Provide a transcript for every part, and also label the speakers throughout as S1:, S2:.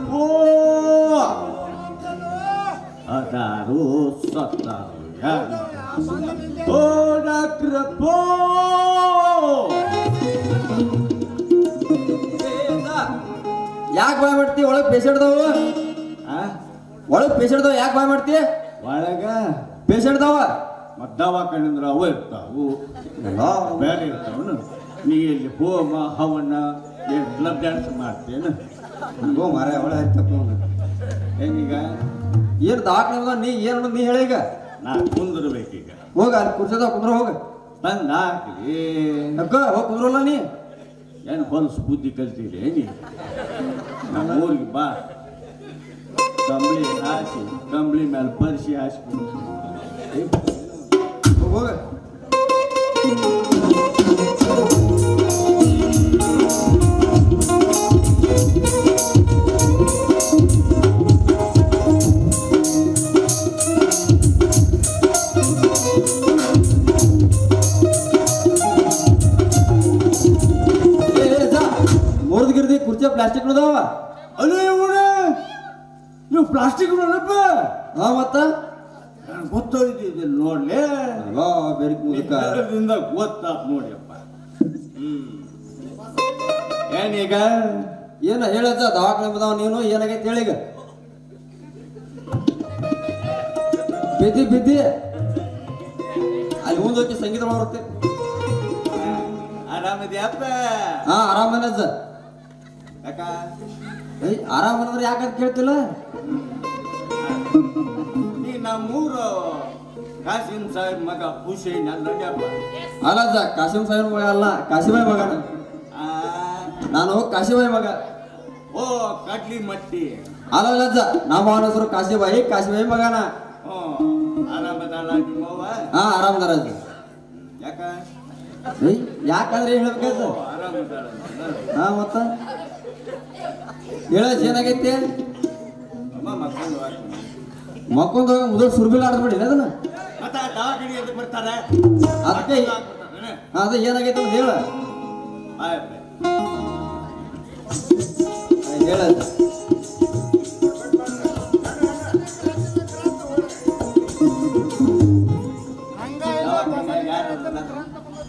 S1: ಪೋ ಅದಾರು ಸತ್ತಾರು ಓ ಡಾಕ್ಟ್ರ ಪೋ
S2: ಯಾಕೆ ಬಾಯ್ ಮಾಡ್ತಿ ಒಳಗೆ ಪೇಷಂಟ್ದವ ಒಳಗೆ ಪೇಷಂಟ್ದವ ಯಾಕೆ ಬಾಯ್ ಮಾಡ್ತಿ
S1: ಒಳಗ
S2: ಪೇಷಂಟ್ದವ
S1: ಮತ್ತು ದವಾಖಾನಿಂದ್ರ ಅವ ಇರ್ತಾವು ಬೇರೆ ಇರ್ತಾವನು ನೀ ಇಲ್ಲಿ ಹೋಮ ಹವನ ಏನು ಕ್ಲಬ್ ಡ್ಯಾನ್ಸ್ ಮಾಡ್ತೇನು
S2: ಓ ಮಾರ ಒಳ ಆಯ್ತಪ್ಪ
S1: ಏನೀಗ
S2: ಏನು ದವಾಖಾನೆ ನೀ ಏನು ನೀ ಹೇಳಿ ಈಗ
S1: ನಾ ಕುಂದಿರ್ಬೇಕೀಗ
S2: ಹೋಗ ಅಲ್ಲಿ ಕುರ್ಸದ ಕುಂದ್ರ ಹೋಗ
S1: ತಂದು ಹಾಕಿ
S2: ಅಕ್ಕ ಹೋಗಿ ಕುಂದ್ರಲ್ಲ ನೀ
S1: ಏನು ಹೊಲಸು ಬುದ್ಧಿ ಕಲ್ತೀರಿ ನೀ ನಮ್ಮ ಊರಿಗೆ ಬಾ ಕಂಬಳಿ ಹಾಸಿ ಕಂಬಳಿ ಮೇಲೆ ಪರಿಸಿ ಹಾಸ್ಕೊಂಡು
S2: ಹೋಗ ಮುರಿದ್ಗಿರ್ದಿ ಕುರ್ಚಿ ಪ್ಲಾಸ್ಟಿಕ್ ಅದಾವ
S1: ಅಲ್ಲೇ ಇವಣ ನೀವು ಪ್ಲಾಸ್ಟಿಕ್ ನೋಡಪ್ಪ
S2: ಹಾ ಮತ್ತ
S1: ಗೊತ್ತಾಯ್ತು ನೋಡ್ಲೇ
S2: ಬೇರೆ ಮುದುಕ
S1: ಗೊತ್ತಾತ್ ನೋಡಿಯಪ್ಪ ಏನೀಗ
S2: ಏನ ಹೇಳಜ್ಜ ದವಾಖಾನೆ ಬದಾವ ನೀನು ಏನಾಗೈತೆ ಹೇಳೀಗ ಬಿದ್ದಿ ಬಿದ್ದಿ ಅಲ್ಲಿ ಮುಂದೆ ಹೋಗಿ ಸಂಗೀತ ಬರುತ್ತೆ
S1: ಆರಾಮದ್ಯಪ್ಪ
S2: ಹಾ ಆರಾಮನಜ್ಜ
S1: ಯಾಕ
S2: ಆರಾಮನಂದ್ರೆ ಯಾಕಂತ ಕೇಳ್ತಿಲ್ಲ
S1: ನೀ ನಮ್ಮೂರು ಕಾಸಿಂ ಸಾಹೇಬ್ ಮಗ ಹುಸೇನ್ ಅಲ್ಲಪ್ಪ
S2: ಅಲ್ಲಜ್ಜ ಕಾಶಿಂ ಸಾಹೇಬ್ ಮಗ ಅಲ್ಲ ಕಾಶಿಬಾಯಿ ಮಗ ನಾನು ಕಾಶಿಬಾಯಿ ಮಗ
S1: ಓ ಕಡ್ಲಿ ಮಟ್ಟಿ
S2: ಅಲ್ಲಜ್ಜ ನಮ್ಮ ಹೆಸರು ಕಾಶಿಬಾಯಿ ಕಾಶಿಬಾಯಿ ಮಗನ
S1: ಆರಾಮದಾಳ ನಿಮ್ಮವ್ವ
S2: ಹಾ ಆರಾಮದಾರಜ್ಜ
S1: ಯಾಕ
S2: ಯಾಕಂದ್ರೆ ಹೇಳ್ಬೇಕಜ್ಜ
S1: ಆರಾಮದಾಳ
S2: ಹಾ ಮತ್ತ ಹೇಳಜ್ಜ ಏನಾಗೈತಿ
S1: ಅಮ್ಮ ಮಕ್ಕಳು
S2: ಮಕ್ಕೊಂದು ಮುದುಕ್ ಸುರ್ಬಿಲ್ ಆಡ್ಬಿಡಿ ಅದನ್ನ
S1: ಮತ್ತೆ ದವಾಖಾನೆ ಎದಕ್ಕೆ ಬರ್ತಾರೆ
S2: ಅದಕ್ಕೆ ಅದ ಏನಾಗೈತೆ ಅಂತ ಹೇಳ ಹೇಳಜ್ಜ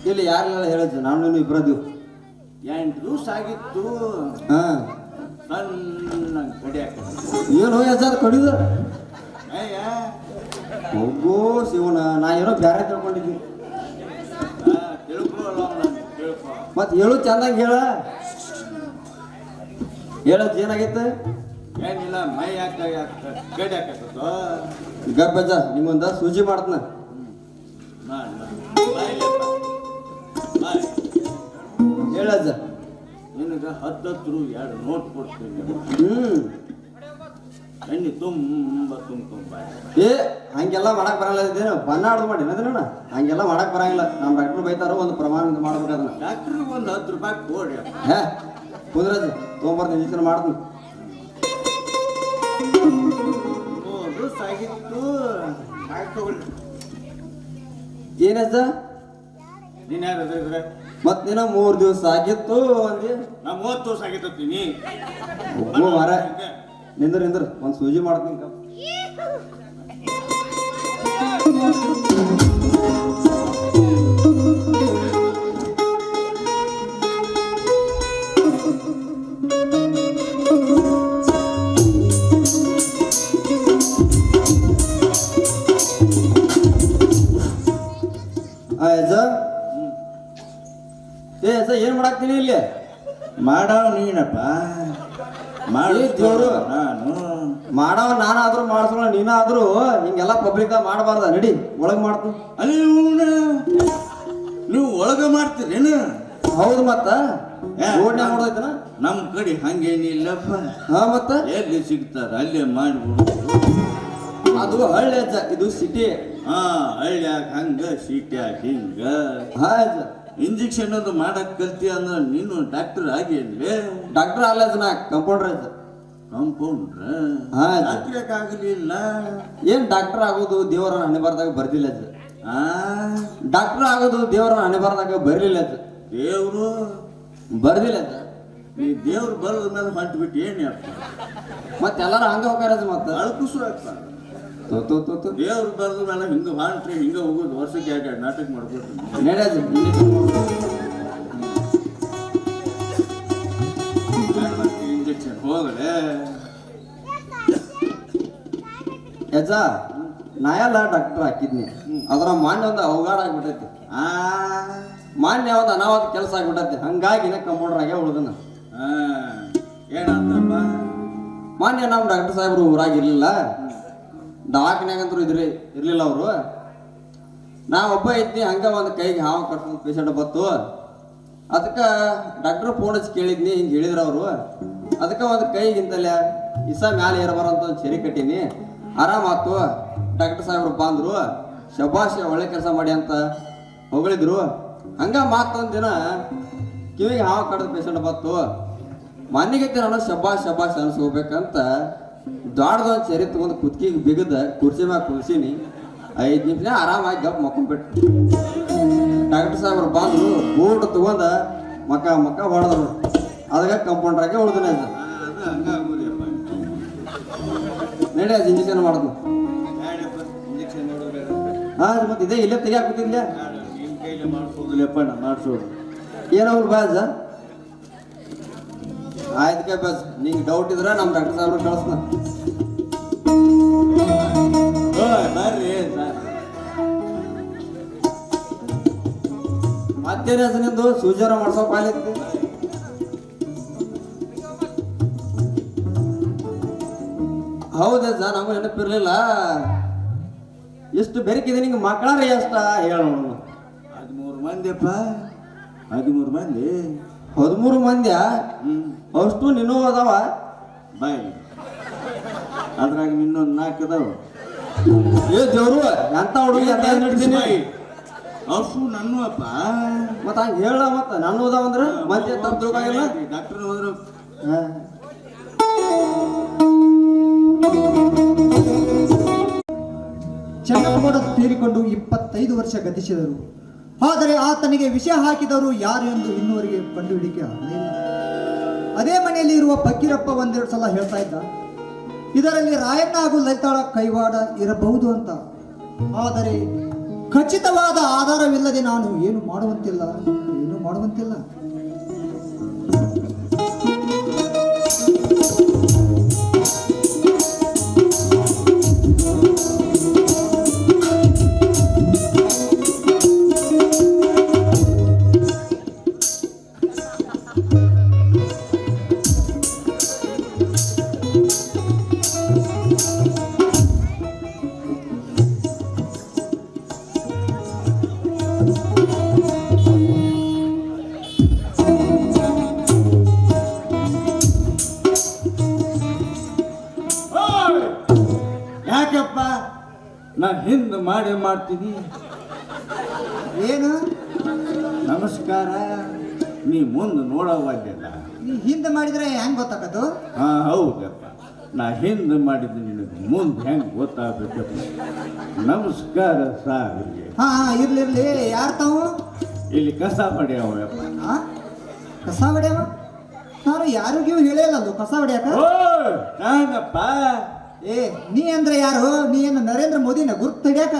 S2: ಇಲ್ಲಿ ಯಾರೆಲ್ಲ ಹೇಳಜ್ಜ ನಾನು ನೀನು ಇಬ್ಬರದೀವು
S1: 8 ದಿವಸ ಆಗಿತ್ತು
S2: ಹಾ
S1: ನನ್ನ ಕಡಿಯಾಕ
S2: ಏನು ಅಜ್ಜ ಅದು ಕಡಿದ
S1: ಅಯ್ಯ
S2: ಹೋಗೋ ಶಿವನ ನಾ ಏನೋ ಬ್ಯಾರೆ ತಿಳ್ಕೊಂಡಿದ್ವಿ
S1: ತಿಳ್ಕೊಳ್ಳ ತಿಳ್ಕೊ
S2: ಮತ್ ಹೇಳು ಚಂದಂಗ ಹೇಳದ್ ಏನಾಗೈತೆ
S1: ಏನಿಲ್ಲ ಮೈ ಯಾಕ ಕಡಿಯಾಕತ್ತೋ
S2: ಗಬ್ಬಜ್ಜ ನಿಮ್ಮೊಂದ ಸೂಜಿ ಮಾಡ್ತನ ಹೇಳಜ್ಜ
S1: ನಿನಗೆ 10 2 ನೋಟ್ ಕೊಡ್ತೀನಿ ಎಣ್ಣೆ ತುಂಬ
S2: ಏ ಹಂಗೆಲ್ಲ ಮಾಡಕ್ ಬರಲ್ಲ ಇದೇನು ಬಣ್ಣ ಆಡ್ದು ಮಾಡಿ ಅದನ್ನ ಹಂಗೆಲ್ಲ ಮಾಡಕ್ ಬರಂಗಿಲ್ಲ ನಮ್ಮ ಡಾಕ್ಟರ್ ಬೈತಾರೋ ಒಂದು ಪ್ರಮಾಣ ಮಾಡ್ಬೇಕು ಅದನ್ನ
S1: ಡಾಕ್ಟ್ರಿಗೆ ಒಂದು 10 ರೂಪಾಯಿ ಕೊಡಿ
S2: ಹೇ ಕುಂದ್ರಜ್ಜ ತೊಗೊಂಬರ್ತೀನಿ ಇಂಜೆಕ್ಷನ್ ಮಾಡ್ತೀನಿ
S1: ಸಾಗಿತ್ತು
S2: ಏನಜ್ಜ
S1: ನೀನ್ ಯಾರು ಇದ್ರೆ
S2: ಮತ್ ನೀನ 3 ದಿವಸ ಆಗಿತ್ತು ಅಂದಿ
S1: ನಾ 30 ದಿವಸ ಆಗಿತ್ತೀನಿ
S2: ಒಬ್ಬ ಮಾರ ನಿಂದ್ರ ಒಂದ್ ಸೂಜಿ ಮಾಡ್ತೀನಿ ಅಜ್ಜ ಏ ಅಜ್ಜ ಏನ್ ಮಾಡಾಕ್ತೀನಿ ಇಲ್ಲಿ
S1: ಮಾಡವ ನೀನಪ್ಪ ಮಾಡಿ
S2: ದೇವ್ರು
S1: ನಾನು
S2: ಮಾಡವ ನಾನಾದ್ರೂ ಮಾಡ್ಸೋಣ ನೀನಾದ್ರೂ ಹಿಂಗೆಲ್ಲ ಪಬ್ಲಿಕ್ ಮಾಡಬಾರ್ದ ನಡಿ ಒಳಗ್ ಮಾಡ್ತೀನಿ
S1: ಅಲ್ಲಿ ನೀವು ಒಳಗ ಮಾಡ್ತೀರೇನು
S2: ಹೌದು ಮತ್ತ ರೋಡ್ನ್ಯಾಗ ನೋಡೈತನ
S1: ನಮ್ ಕಡೆ ಹಂಗೇನಿಲ್ಲಪ್ಪ
S2: ಹಾ ಮತ್ತ
S1: ಎಲ್ಲಿ ಸಿಗ್ತಾರ ಅಲ್ಲೇ ಮಾಡ್ಬಿಡು
S2: ಅದು ಹಳ್ಳಿ ಅಜ್ಜ ಇದು ಸಿಟಿ
S1: ಹಾ ಹಳ್ಳ್ಯಾಗ ಹಂಗ ಸೀಟ್ಯಾಗ ಹಿಂಗ
S2: ಹಾ ಅಜ್ಜ
S1: ಇಂಜೆಕ್ಷನ್ ಅದು ಮಾಡಕ್ ಕಲ್ತಿ ಅಂದ್ರ ನೀನು ಡಾಕ್ಟರ್ ಆಗಿ
S2: ಡಾಕ್ಟರ್ ಅಲ್ಲ ಅಜ್ಜ ನಾ ಕಂಪೌಂಡರ್ ಅಜ್ಜ
S1: ಕಂಪೌಂಡ್ರ
S2: ಹಾ
S1: ಡಾಕ್ಟರ್ ಆಗಲಿಲ್ಲ
S2: ಏನ್ ಡಾಕ್ಟರ್ ಆಗೋದು ದೇವರ ಹಣೆ ಬರ್ದಾಗ ಬರ್ದಿಲ್ಲ ಅಜ್ಜ
S1: ಆ
S2: ಡಾಕ್ಟರ್ ಆಗೋದು ದೇವರ ಹಣೆ ಬರ್ದಾಗ ಬರ್ಲಿಲ್ಲ ಅಜ್ಜ
S1: ದೇವ್ರು
S2: ಬರ್ದಿಲ್ಲ ಅಜ್ಜ
S1: ನೀ ದೇವ್ರು ಬರೋದ್ರ ಮೇಲೆ ಹೊಂಟ್ಬಿಟ್ಟು ಏನು ಅಪ್ಪ
S2: ಮತ್ತೆ ಎಲ್ಲಾರು ಹಂಗ ಹೋಗಾರ ಮತ್ತೆ
S1: ಅಳ್ಕುಸು ಅಪ್ಪ
S2: ತೋ
S1: ದೇವ್ರು ಬರೋದ್ರ ಮೇಲೆ ಹಿಂಗೆ ಹೊಂಟ್ರಿ ಹಿಂಗೆ ಹೋಗೋದು ವರ್ಷಕ್ಕೆ ಎರಡು ನಾಟಕ ಮಾಡ್ಕೊಡ್ತೀನಿ
S2: ನಡೆಯದು
S1: ಇಂಜೆಕ್ಷನ್ ಹೋಗಲೇ
S2: ಯಜ್ಜ ನಾ ಎಲ್ಲ ಡಾಕ್ಟರ್ ಹಾಕಿದ್ನಿ ಅದ್ರ ಮಾನ್ಯ ಒಂದು ಅವಘಾಡ ಆಗ್ಬಿಟ್ಟೈತಿ ಮಾನ್ಯ ಒಂದು ಅನಾಹುತ ಕೆಲಸ ಆಗ್ಬಿಟ್ಟೈತಿ ಹಂಗಾಗಿ ಕಂಪೌಂಡರ್ ಆಗೇ ಉಳ್ದನ
S1: ಏನಂತಪ್ಪ
S2: ಮಾನ್ಯ ನಮ್ಮ ಡಾಕ್ಟರ್ ಸಾಹೇಬ್ರು ಊರಾಗ ಇರ್ಲಿಲ್ಲ ದವಾಖಾನ್ಯಾಗಂತೂ ಇರ್ಲಿಲ್ಲ ಅವರು ನಾ ಒಬ್ಬ ಇದ್ನಿ ಹಂಗ ಒಂದು ಕೈಗೆ ಹಾವು ಕಟ್ಕೊಂಡು ಪೇಷಂಟ್ ಬತ್ತು ಅದಕ್ಕೆ ಡಾಕ್ಟರ್ ಫೋನ್ ಹಚ್ಚಿ ಕೇಳಿದ್ನಿ ಹಿಂಗೆ ಹೇಳಿದ್ರು ಅವರು ಅದಕ್ಕೆ ಒಂದು ಕೈಗಿಂತಲ್ಲ ಇಸ ಮ್ಯಾಲೆ ಏರಬಾರಂತ ಒಂದು ಚರಿ ಕಟ್ಟೀನಿ ಆರಾಮಾತು ಡಾಕ್ಟರ್ ಸಾಹೇಬ್ರು ಬಂದ್ರು ಶಬಾಷ್ ಒಳ್ಳೆ ಕೆಲಸ ಮಾಡಿ ಅಂತ ಹೊಗಳಿದ್ರು ಹಂಗ ಮಾತೊಂದು ದಿನ ಕಿವಿಗೆ ಹಾವು ಕಟ್ಟದ ಪೇಷಂಟ್ ಬತ್ತು ಮನೆಗೈತೆ ನಾನು ಶಬಾಷ್ ಅನ್ಸ್ಕೋಬೇಕಂತ ದೊಡ್ಡದೊಂದು ಚರಿ ತಗೊಂಡು ಕುತ್ಕಿಗೆ ಬಿಗದ ಕುರ್ಚಿ ಮ್ಯಾಗ ಕುರ್ಸೀನಿ 5 ನಿಮಿಷ ಆರಾಮಾಗಿ ಗಪ್ ಮಕ್ಕೊಂಡ್ಬಿಟ್ಟು ಡಾಕ್ಟರ್ ಸಾಹೇಬ್ರು ಬಂದ್ರು ಬೂಟ್ ತಗೊಂಡ ಮಕ್ಕ ಹೊಡೆದ್ರು ಅದಕ್ಕೆ ಕಂಪೌಂಡ್ರಾಗೆ ಉಳ್ದನೆ ಅದು
S1: ಹಂಗಾಗೋದಪ್ಪ
S2: ನಡಿ ಅದು ಇಂಜೆಕ್ಷನ್ ಮಾಡೋದು
S1: ಇಂಜೆಕ್ಷನ್ ನೋಡಿದ್ರೆ
S2: ಮತ್ತೆ ಇದೇ ಇಲ್ಲೇ ತೆಗಿಯಾಕುತ್ತಿಲ್ಲ
S1: ನಿನ್ನ ಕೈಲಿ ಮಾಡಿಸೋದಿಲ್ಲಪ್ಪ ನಾ ಮಾಡಿಸೋದು
S2: ಏನವ್ರು ಬಾಜ ಆಯ್ತು ಬಾಜ್ ನಿಂಗೆ ಡೌಟ್ ಇದ್ರೆ ನಮ್ಮ ಡಾಕ್ಟರ್ ಸಾಹೇಬ್ರು ಕಳಿಸ್ನ
S1: ಬರ್ರಿ ಸರ್
S2: ಮತ್ತೇನು ಹೆಸರು ನಿಂದು ಸೂಜಾರ ಮಾಡ್ಸೋ ಪಾಲಿತ್ತು ಹೌದಜ್ಜ ನಮಗೂ ನೆನಪಿರ್ಲಿಲ್ಲ ಎಷ್ಟು ಬೆರಕಿದೆ ನಿಂಗೆ ಮಕ್ಕಳಾರ ಎಷ್ಟ ಹೇಳೋಣ
S1: 13 ಮಂದಿಯಪ್ಪ 13 ಮಂದಿ
S2: 13 ಮಂದಿಯ ಅಷ್ಟು ನಿನ್ನೂ ಅದಾವ
S1: ಬಾಯ್ ಅದ್ರಾಗ ಇನ್ನೊಂದು 4 ಅದಾವ
S2: ಏ ದೇವ್ರು ಎಂತ ಹುಡುಗಿ ಅಂತ ನಡ್ತೀನಿ
S1: ಅಷ್ಟು ನನ್ನೂ ಅಪ್ಪ
S2: ಮತ್ತ ಹಂಗ ಹೇಳ ಮತ್ತ ನಾನು ಅದಾವ ಅಂದ್ರ ಮಂದಿ ತಪ್ಪು ತಿಳ್ಕೊಂಗಿಲ್ಲ
S1: ಡಾಕ್ಟರ್ ಹೋದ್ರು
S3: ಚನ್ನಪಡ ತೀರಿಕೊಂಡು 25 ವರ್ಷ ಗತಿಸಿದರು. ಆದರೆ ಆತನಿಗೆ ವಿಷ ಹಾಕಿದವರು ಯಾರು ಎಂದು ಇನ್ನುವರೆಗೆ ಕಂಡುಹಿಡಿಕೆ ಆಗಲಿಲ್ಲ. ಅದೇ ಮನೆಯಲ್ಲಿ ಇರುವ ಫಕೀರಪ್ಪ ಒಂದೆರಡು ಸಲ ಹೇಳ್ತಾ ಇದ್ದ, ಇದರಲ್ಲಿ ರಾಯಣ್ಣ ಹಾಗೂ ಲಲಿತಾಳ ಕೈವಾಡ ಇರಬಹುದು ಅಂತ. ಆದರೆ ಖಚಿತವಾದ ಆಧಾರವಿಲ್ಲದೆ ನಾನು ಏನು ಮಾಡುವಂತಿಲ್ಲ.
S1: ಯಾಕಪ್ಪ ನಾ ಹಿಂದೆ ಮಾಡ್ತೀನಿ.
S3: ಏನು
S1: ನಮಸ್ಕಾರ, ನೀ ಮುಂದೆ ನೋಡೋವಾಗಿಲ್ಲ.
S3: ನೀ ಹಿಂದೆ ಮಾಡಿದ್ರೆ ಹೆಂಗ್ ಗೊತ್ತಾಗದು?
S1: ಹಾ ಹೌದಪ್ಪ, ನಾ ಹಿಂದೆ ಮಾಡಿದ್ದು ನಿನಗೆ ಮುಂದೆ ಹೆಂಗೆ ಗೊತ್ತಾಗಬೇಕಪ್ಪ. ನಮಸ್ಕಾರ ಸಾರಿಗೆ.
S3: ಹಾ ಇರ್ಲಿ ಯಾರು ತಾವು?
S1: ಇಲ್ಲಿ ಕಸ ಹೊಡೆಯವಪ್ಪ.
S3: ಕಸ ಹೊಡೆಯವ? ನಾನು ಯಾರಿಗೂ ಹೇಳಿಲ್ಲ ಕಸ ಹೊಡೆಯಕ.
S1: ನಾನಪ್ಪ.
S3: ಏ ನೀ ಅಂದ್ರೆ ಯಾರು? ನೀ ಏನು ನರೇಂದ್ರ ಮೋದಿನ ಗುರುತು ಹಿಡಿಯಾಕ?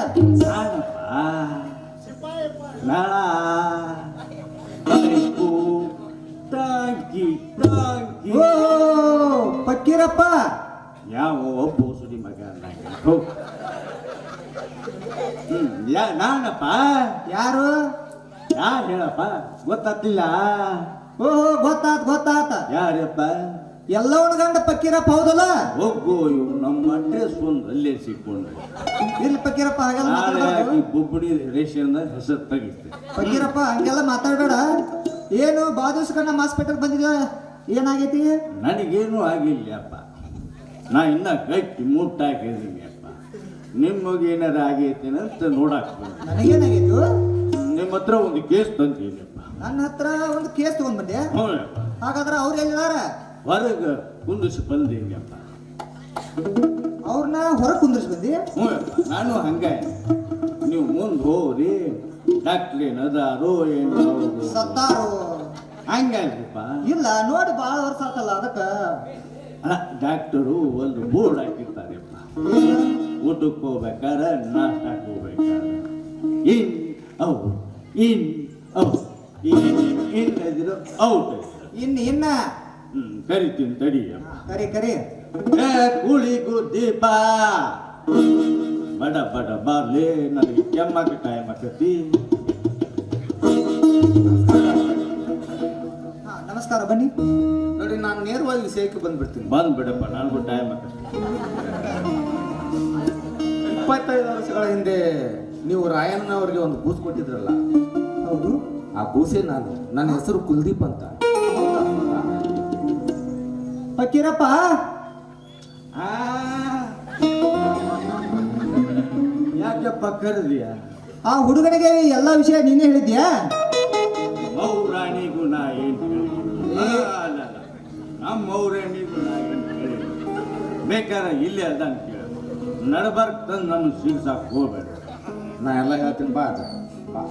S3: ಓ ಫಕೀರಪ್ಪ.
S1: ಯಾವ ಒಬ್ಬ ಸುಡಿ ಮಗ ನಾನಪ್ಪ.
S3: ಯಾರು
S1: ಹೇಳಪ್ಪ, ಗೊತ್ತಾಗ್ತಿಲ್ಲ.
S3: ಓಹೋ ಗೊತ್ತಾತ.
S1: ಯಾರಪ್ಪ?
S3: ಎಲ್ಲವನ್ನ ಗಂಡ ಫಕೀರಪ್ಪ ಹೌದಲ್ಲ?
S1: ಹೋಗೋ, ಇವ್ ನಮ್ಮ ಅಡ್ರೆಸ್ ಒಂದು ಅಲ್ಲೇ ಸಿಕ್ಕೊಂಡು
S3: ಇಲ್ಲಿ ಫಕೀರಪ್ಪ ಹಾಗೆಲ್ಲ ಮಾತಾಡ್ಬಾರ್ದು.
S1: ಬುಬ್ಬಡಿ ರೇಷನ್ ಹೆಸರು ತೆಗಿತೆ.
S3: ಫಕೀರಪ್ಪ ಹಂಗೆಲ್ಲ ಮಾತಾಡ್ಬೇಡ. ಏನು ಬಾದೂಸ್ ಕಣ್ಣ ಹಾಸ್ಪಿಟಲ್ ಬಂದಿದ್ಯಾ? ಏನಾಗೈತಿ?
S1: ನನಗೇನು ಆಗಿಲ್ಲಪ್ಪ, ನಾ ಇನ್ನ ಗಟ್ಟಿ ಮುಟ್ಟಾಕಿದ್ದೀನಿ ಅಪ್ಪ. ನಿಮಗೇನಾರ ಆಗೈತೇನೆ ಅಂತ ನೋಡಾಕ
S3: ನನಗೇನಾಗಿತ್ತು?
S1: ನಿಮ್ಮ ಹತ್ರ ಒಂದು ಕೇಸ್ ತಂದೀನಪ್ಪ.
S3: ನನ್ನ ಹತ್ರ ಒಂದು ಕೇಸ್ ತಗೊಂಡ್ ಬಂದೆ.
S1: ಹ್ಞೂಪ್ಪ.
S3: ಹಾಗಾದ್ರೆ ಅವ್ರು ಎಲ್ಲಿದಾರ?
S1: ಹೊರಗೆ ಕುಂದಿಸಿ ಬಂದೀನಪ್ಪ.
S3: ಅವ್ರನ್ನ ಹೊರಗೆ ಕುಂದಿರ್ಸಿ ಬಂದಿ?
S1: ಹ್ಞೂಪ್ಪ, ನಾನು ಹಂಗೆ. ನೀವು ಮುಂದೆ ಹೋಗ್ರಿ, ಡಾಕ್ಟ್ರ್ ಏನದಾರೋ ಏನು
S3: ಸತ್ತಾರು.
S1: ಹಂಗಾಗಿಪ್ಪ.
S3: ಇಲ್ಲ ನೋಡಿ ಭಾಳ ವರ್ಷ ಆತಲ್ಲ ಅದಕ್ಕ.
S1: ಅಲ್ಲ ಡಾಕ್ಟರು ಒಂದು ಬೋರ್ಡ್ ಹಾಕಿರ್ತಾರೆಪ್ಪ, ಊಟಕ್ಕೆ ಹೋಗ್ಬೇಕಾದ್ರೆ ನಾಷ್ಟಕ್ಕೆ ಹೋಗ್ಬೇಕಾದ್ರೆ ಇನ್ out in out in out.
S3: ಇನ್ನ
S1: ಕರಿತೀನಿ ತಡಿಯಪ್ಪ.
S3: ಕರಿ
S1: ಏ ಕೂಳಿಗೂ ದೀಪ ಬಡ ಬಡ ಬಾರ್ಲಿ, ನನಗೆ ಕೆಮ್ಮಕ್ಕೆ ಟೈಮ್ ಆಕತಿ.
S3: ನಮಸ್ಕಾರ, ಬನ್ನಿ.
S4: ನೋಡಿ, ನಾನು ನೇರವಾಗಿ ವಿಷಯಕ್ಕೆ ಬಂದ್ಬಿಡ್ತೀನಿ.
S1: ಬಂದ್ಬಿಡಪ್ಪ, ನನಗೂ ಟೈಮ್ ಆಕತಿ.
S4: 25 ವರ್ಷಗಳ ಹಿಂದೆ ನೀವು ರಾಯಣ್ಣನವರಿಗೆ ಒಂದು ಕೂಸು ಕೊಟ್ಟಿದ್ರಲ್ಲ,
S3: ಹೌದು.
S4: ಆ ಕೂಸೆ ನಾನು. ನನ್ನ ಹೆಸರು ಕುಲ್ದೀಪ್ ಅಂತ.
S3: ಫಕೀರಪ್ಪ,
S1: ಯಾಕಪ್ಪ ಕರೆದಿಯ?
S3: ಆ ಹುಡುಗನಿಗೆ ಎಲ್ಲ ವಿಷಯ ನೀನೇ ಹೇಳಿದ್ಯಾ?
S1: ಮೌರಾಣಿಗೂ ನಾ ಏನು ಹೇಳಿ, ನಮ್ಮ ಮೌರಾಣಿಗೂ ನಾ ಏನು ಹೇಳಿ, ಬೇಕಾದ್ರೆ ಇಲ್ಲೇ ಅದ ಅಂತ ಕೇಳ, ನಡಬರ್ಕ್ ತಂದು ನಮ್ಮ ಸಿಗ್ಸಾಕ್ ಹೋಗ್ಬೇಡ.
S4: ನಾ ಎಲ್ಲ ಹೇಳ್ತೀನಿ, ಬಾ ಅದ ಬಾ.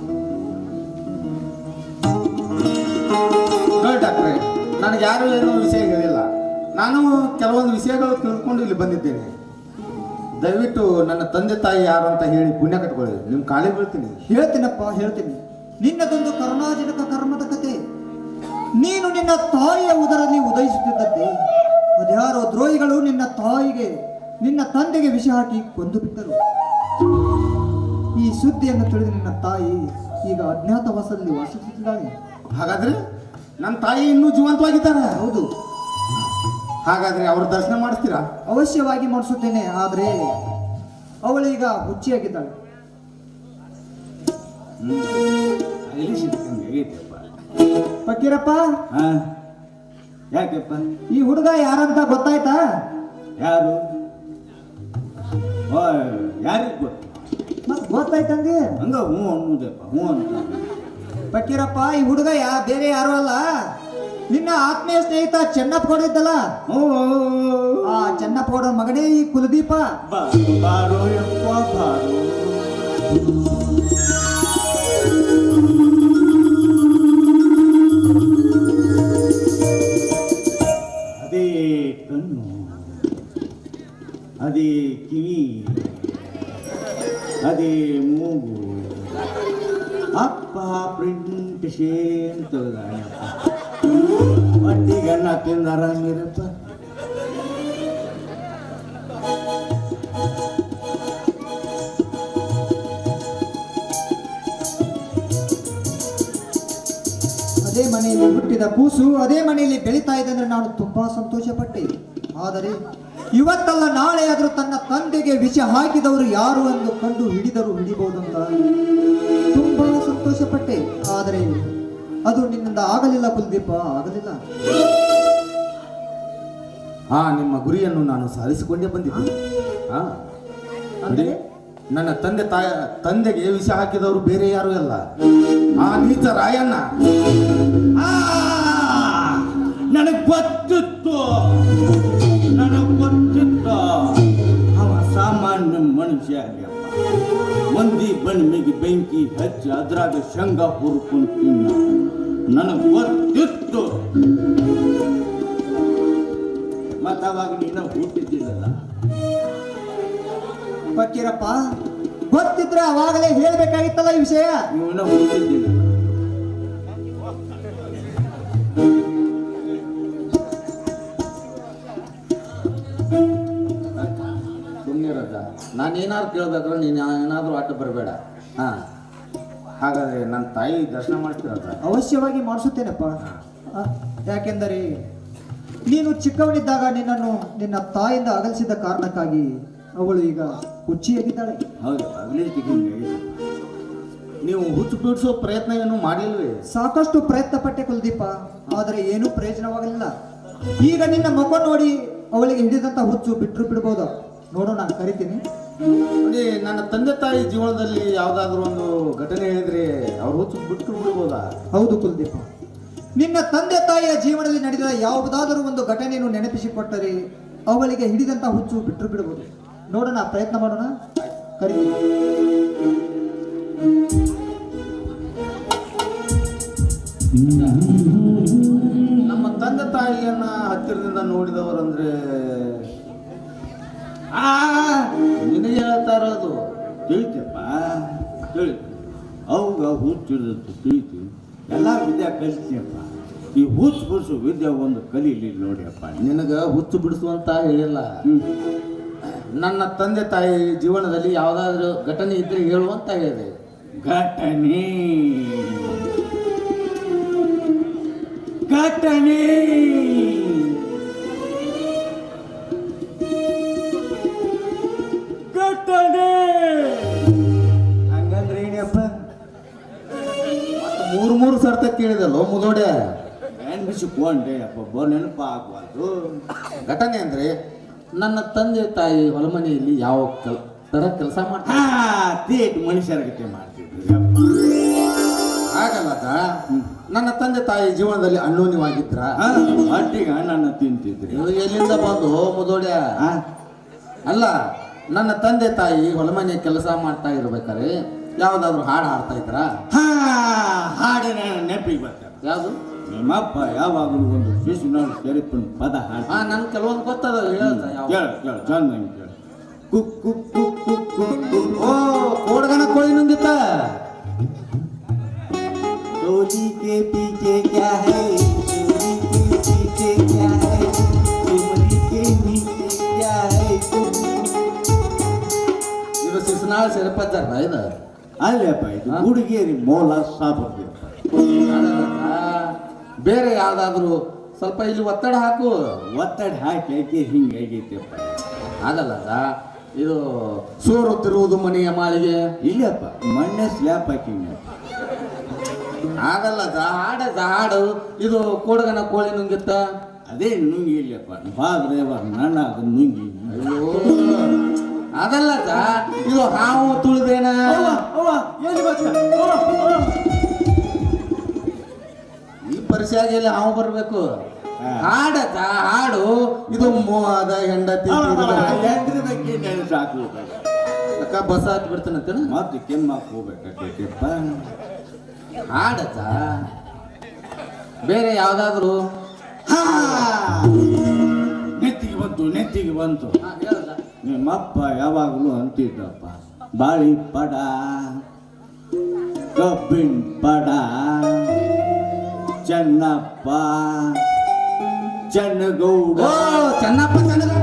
S4: ನೋಡಿ ಡಾಕ್ಟ್ರೆ, ನನಗೆ ಯಾರು ಏನೋ ವಿಷಯ ಹೇಳಿಲ್ಲ. ನಾನು ಕೆಲವೊಂದು ವಿಷಯಗಳು ತಿಳ್ಕೊಂಡು ಇಲ್ಲಿ ಬಂದಿದ್ದೇನೆ. ದಯವಿಟ್ಟು ನನ್ನ ತಂದೆ ತಾಯಿ ಯಾರು ಅಂತ ಹೇಳಿ ಪುಣ್ಯ ಕಟ್ಕೊಳ್ಳಿ. ನಿಮ್ಮ ಕಾಲಿಗೆ ಬೀಳ್ತೀನಿ.
S3: ಹೇಳ್ತೀನಿ. ನಿನ್ನದೊಂದು ಕರುಣಾಜನಕ ಕರ್ಮದ ಕತೆ. ನೀನು ನಿನ್ನ ತಾಯಿಯ ಉದರಲ್ಲಿ ಉದಯಿಸುತ್ತಿದ್ದಂತೆ ಅದ್ಯಾರೋ ದ್ರೋಹಿಗಳು ನಿನ್ನ ತಂದೆಗೆ ವಿಷ ಹಾಕಿ ಕೊಂದು ಬಿಟ್ಟರು. ಈ ಸುದ್ದಿಯನ್ನು ತಿಳಿದ ನಿನ್ನ ತಾಯಿ ಈಗ ಅಜ್ಞಾತವಾಸದಲ್ಲಿ ವಾಸಿಸುತ್ತಿದ್ದಾಳೆ.
S4: ಹಾಗಾದ್ರೆ ನನ್ನ ತಾಯಿ ಇನ್ನೂ ಜೀವಂತವಾಗಿದ್ದಾರೆ?
S3: ಹೌದು.
S4: ಹಾಗಾದ್ರೆ ಅವ್ರ ದರ್ಶನ ಮಾಡಿಸ್ತೀರಾ?
S3: ಅವಶ್ಯವಾಗಿ ಮಾಡಿಸುತ್ತೇನೆ. ಆದರೆ ಅವಳೀಗ ಹುಚ್ಚಿಯಾಗಿದ್ದಾಳೆ. ಫಕೀರಪ್ಪ,
S1: ಯಾಕೆಪ್ಪ?
S3: ಈ ಹುಡುಗ ಯಾರಂತ ಗೊತ್ತಾಯ್ತಾ?
S1: ಯಾರು? ಯಾರಿಗೆ ಗೊತ್ತು?
S3: ಮತ್ ಗೊತ್ತಾಯ್ತಂದಿ?
S1: ಹಂಗ ಹ್ಞೂ ಅನ್ನೋದಪ್ಪ, ಹ್ಞೂ ಅಂತ.
S3: ಫಕೀರಪ್ಪ, ಈ ಹುಡುಗ ಬೇರೆ ಯಾರು ಅಲ್ಲ, ನಿನ್ನ ಆತ್ಮೀಯ ಸ್ನೇಹಿತ ಚೆನ್ನಪ್ಪ ಗೌಡ ಇದ್ದಲ್ಲ, ಆ ಚೆನ್ನಪ್ಪ ಗೌಡ ಮಗನೇ ಈ ಕುಲದೀಪ.
S1: ಬಾರೋ ಯಪ್ಪ ಬಾರೋ. ಅದೇ ಕಣ್ಣು, ಅದೇ ಕಿವಿ, ಅದೇ ಮೂಗು, ಅಪ್ಪ ಪ್ರಿಂಟ್ ಶೇನ್ ತಗದಾಯಪ್ಪ. ಒಟ್ಟಿಗೆ ಅನ್ನ ತಿಂದ ಆರಾಮಿರಪ್ಪ.
S3: ಅದೇ ಮನೆಯಲ್ಲಿ ಹುಟ್ಟಿದ ಕೂಸು ಅದೇ ಮನೆಯಲ್ಲಿ ಬೆಳೀತಾ ಇದೆ ಅಂದ್ರೆ ನಾನು ತುಂಬಾ ಸಂತೋಷ ಪಟ್ಟೆ. ಆದರೆ ಇವತ್ತಲ್ಲ ನಾಳೆ ಆದರೂ ತನ್ನ ತಂದೆಗೆ ವಿಷ ಹಾಕಿದವರು ಯಾರು ಎಂದು ಕಂಡು ಹಿಡಿಬಹುದಂತ ತುಂಬಾ ಸಂತೋಷ ಪಟ್ಟೆ. ಆದರೆ ಅದು ನಿನ್ನಿಂದ ಆಗಲಿಲ್ಲ ಕುಲದೀಪ, ಆಗಲಿಲ್ಲ.
S4: ನಿಮ್ಮ ಗುರಿಯನ್ನು ನಾನು ಸಾಧಿಸಿಕೊಂಡೇ ಬಂದಿದ್ದೀನಿ.
S3: ಅಂದ್ರೆ
S4: ನನ್ನ ತಂದೆಗೆ ವಿಷ ಹಾಕಿದವರು ಬೇರೆ ಯಾರು ಅಲ್ಲ, ಆ ನೀಚ ರಾಯಣ್ಣ.
S1: ನನಗೆ ಗೊತ್ತಿತ್ತು. ಅವ ಸಾಮಾನ್ಯ ಮನುಷ್ಯ ಆಗ್ಯಪ್ಪ. ಮಂದಿ ಬಣ್ಣಿಗೆ ಬೆಂಕಿ ಹಚ್ಚಿ ಅದ್ರಾಗ ಶೇಂಗಾ ಹುರ್ಕೊಂಡು ತಿನ್ನ ನನಗೆ ಗೊತ್ತಿತ್ತು. ಮತ್ತ ಅವಾಗ ನೀನು ಹುಟ್ಟಿದ್ದಿಲ್ಲಲ್ಲ.
S3: ಫಕೀರಪ್ಪ, ಗೊತ್ತಿದ್ರೆ ಅವಾಗಲೇ ಹೇಳ್ಬೇಕಾಗಿತ್ತಲ್ಲ ಈ ವಿಷಯ.
S1: ನೀನು ಹುಟ್ಟಿದ್ದಿಲ್ಲ.
S4: ಸುಮ್ಮನಿರದ, ನಾನೇನಾದ್ರು ಕೇಳ್ಬೇಕಾದ್ರೆ ನೀನು ಏನಾದರೂ ಆಟ ಬರಬೇಡ. ಹಾಗಾದ್ರೆ ನನ್ನ ತಾಯಿ ದರ್ಶನ ಮಾಡ್ತೀರದ?
S3: ಅವಶ್ಯವಾಗಿ ಮಾಡಿಸುತ್ತೇನಪ್ಪ. ಯಾಕೆಂದರೆ ನೀನು ಚಿಕ್ಕವನಿದ್ದಾಗ ನಿನ್ನನ್ನು ನಿನ್ನ ತಾಯಿಂದ ಅಗಲಿಸಿದ ಕಾರಣಕ್ಕಾಗಿ ಅವಳು ಈಗ ಹುಚ್ಚಿಯಾಗಿದ್ದಾಳೆ.
S1: ಹೌದು,
S4: ನೀವು ಹುಚ್ಚು ಬಿಡಿಸೋ ಪ್ರಯತ್ನ ಏನು ಮಾಡಿಲ್ವೇ?
S3: ಸಾಕಷ್ಟು ಪ್ರಯತ್ನ ಪಟ್ಟೆ ಕುಲದೀಪ, ಆದರೆ ಏನೂ ಪ್ರಯೋಜನವಾಗಲಿಲ್ಲ. ಈಗ ನಿನ್ನ ಮಗ ನೋಡಿ ಅವಳಿಗೆ ಹಿಡಿದಂತ ಹುಚ್ಚು ಬಿಡಬಹುದು. ನೋಡೋಣ, ಕರಿತೀನಿ.
S4: ನೋಡಿ, ನನ್ನ ತಂದೆ ತಾಯಿ ಜೀವನದಲ್ಲಿ ಯಾವ್ದಾದ್ರು ಒಂದು ಘಟನೆ ಹೇಳಿದ್ರೆ ಅವ್ರ ಹುಚ್ಚು ಬಿಡ್ಬೋದಾ?
S3: ಹೌದು ಕುಲದೀಪ, ನಿನ್ನ ತಂದೆ ತಾಯಿಯ ಜೀವನದಲ್ಲಿ ನಡೆದ ಯಾವುದಾದರೂ ಒಂದು ಘಟನೆಯನ್ನು ನೆನಪಿಸಿಕೊಟ್ಟರೆ ಅವಳಿಗೆ ಹಿಡಿದಂತ ಹುಚ್ಚು ಬಿಡಬಹುದು. ನೋಡೋಣ, ಪ್ರಯತ್ನ ಮಾಡೋಣ, ಕರಿತೀನಿ.
S4: ತಂದೆ ತಾಯಿಯನ್ನ ಹತ್ತಿರದಿಂದ ನೋಡಿದವರಂದ್ರೆ ನಿನಗೆ ಹೇಳ್ತಾ ಇರೋದು
S1: ತಿಳಿತಪ್ಪ ತಿಳಿತು ಅವಾಗ ಹುಚ್ಚಿರುತ್ತೆ ತಿಳಿತು ಎಲ್ಲ ವಿದ್ಯೆ ಕಲಿತೀಯಪ್ಪ ಈ ಹುಚ್ಚು ಬಿಡಿಸು ವಿದ್ಯೆ ಒಂದು ಕಲೀಲಿ ನೋಡಿಯಪ್ಪ
S4: ನಿನಗ ಹುಚ್ಚು ಬಿಡಿಸುವಂತ ಹೇಳಿಲ್ಲ. ನನ್ನ ತಂದೆ ತಾಯಿ ಜೀವನದಲ್ಲಿ ಯಾವುದಾದ್ರೂ ಘಟನೆ ಇದ್ರೆ ಹೇಳುವಂತ ಹೇಳಿದೆ.
S1: ಘಟನೆ ಘಟನೆ ಘಟನೆ ಹಂಗಂದ್ರೆ ಏನಪ್ಪ
S4: ಮೂರು ಸರ್ತ ಕೇಳಿದಲ್ಲೋ ಮುದೋಡೆ.
S1: ನೆನ್ಪಿಸಿಕೊಂಡೆ ಅಪ್ಪ ನೆನಪ ಆಗ್ಬಾರ್ದು.
S4: ಘಟನೆ ಅಂದ್ರೆ ನನ್ನ ತಂದೆ ತಾಯಿ ಹೊಲಮನೆಯಲ್ಲಿ ಯಾವ ತರ ಕೆಲಸ ಮಾಡ್ತಾರೆ
S1: ತೇಟ್ ಮನುಷ್ಯರಾಗತ್ತೆ ಮಾಡ್ತಿದ್ರು
S4: ಹಾಗಲ್ಲ ನನ್ನ ತಂದೆ ತಾಯಿ ಜೀವನದಲ್ಲಿ ಅನ್ಯೋನ್ಯವಾಗಿದ್ರ
S1: ಹೊಟ್ಟಿಗೆ ಹಣ್ಣನ್ನು ತಿಂತಿದ್ರಿ
S4: ಇದು ಎಲ್ಲಿಂದ ಬಂದು ಮುದೋಡ್ಯ ಅಲ್ಲ. ನನ್ನ ತಂದೆ ತಾಯಿ ಹೊಲಮನೆ ಕೆಲಸ ಮಾಡ್ತಾ ಇರ್ಬೇಕಾದ್ರೆ ಯಾವ್ದಾದ್ರು ಹಾಡು ಹಾಡ್ತಾ ಇದ್ರ?
S1: ಹಾಡಿನ ನೆನಪಿಗೆ ಬರ್ತಾರೆ.
S4: ಯಾವ್ದು?
S1: ನಿಮ್ಮಪ್ಪ ಯಾವಾಗಲೂ ಒಂದು ಶಿಶುನಾಳು ಸೇರಿಕೊಂಡು ಪದ ಹಾಡು.
S4: ನನ್ ಕೆಲವೊಂದು ಗೊತ್ತದ ಹೇಳ್ತಾ
S1: ಕೇಳ ಕೇಳ ಚಂದ ಕೇಳ. ಕುಕ್ ಕುಕ್ ಕುಕ್ ಕುಕ್ ಕುಕ್ ಕುಕ್.
S4: ಓ ಕೋಡಗನ ಕೋಳಿ ನುಂಗಿತ್ತ.
S1: डोली के पीछे क्या है, डोली के पीछे क्या है, डोली के नीचे क्या है.
S4: ಇದು ಶಿಶುನಾಳ ಸೇರಪಜ್ಜಾರ ಇದು
S1: ಅಲ್ಲಪ್ಪ ಇದು ಹುಡುಗಿಯರಿ ಮೋಲ ಸಾಬರ್ದಪ್ಪ.
S4: ಬೇರೆ ಯಾವ್ದಾದ್ರು ಸ್ವಲ್ಪ ಇಲ್ಲಿ ಒತ್ತಡ ಹಾಕು.
S1: ಒತ್ತಡ ಹಾಕಿ ಹಾಕಿ ಹಿಂಗಾಗೈತೆಪ್ಪ.
S4: ಆಗಲ್ಲ ಇದು ಸೋರುತ್ತಿರುವುದು ಮನೆಯ ಮಾಳಿಗೆ.
S1: ಇಲ್ಲಪ್ಪ ಮಣ್ಣೆ ಸ್ಲ್ಯಾಪ್ ಹಾಕಿಂಗ.
S4: ಆಗಲ್ಲ ಹಾಡು ಇದು ಕೋಡಗನ ಕೋಳಿ ನುಂಗಿತ್ತ.
S1: ಅದೇ ನುಂಗಿ ಇಲ್ಲಪ್ಪ ಬಾದ್ರೆ ನನ್ನ ಅದನ್ನ ನುಂಗಿ.
S4: ಅಯ್ಯೋ ಅದಲ್ಲ ಇದು ಹಾವು ತುಳಿದೇನ. ಈ ಪರಿಸೆಯಾಗಿ ಹಾವು ಬರ್ಬೇಕು. ಹಾಡು ಇದು ಅದ ಹೆಂಡತಿ
S1: ಹೆಂಡ್ರ ಬಗ್ಗೆ ನೆನಸು
S4: ಅಕ್ಕ ಬಸ್ ಹತ್ ಬಿಡ್ತಾನಂತೇನ
S1: ಮತ್ತೆ ಕೆಮ್ಮಾಕ್ ಹೋಗ್ಬೇಕಾಗ್ತೈತೆಪ್ಪ.
S4: ಹಾಡತ್ತ ಬೇರೆ ಯಾವ್ದಾದ್ರು
S1: ನೆತ್ತಿಗೆ ಬಂತು ನಿಮ್ಮಪ್ಪ ಯಾವಾಗಲೂ ಅಂತಿದ್ದಪ್ಪ, ಬಾಳಿ ಪಡ ಕಬ್ಬಿನ ಪಡ ಚೆನ್ನಪ್ಪ ಚೆನ್ನಗೌಡ.
S4: ಚೆನ್ನಪ್ಪ ಚೆನ್ನಗೌಡ.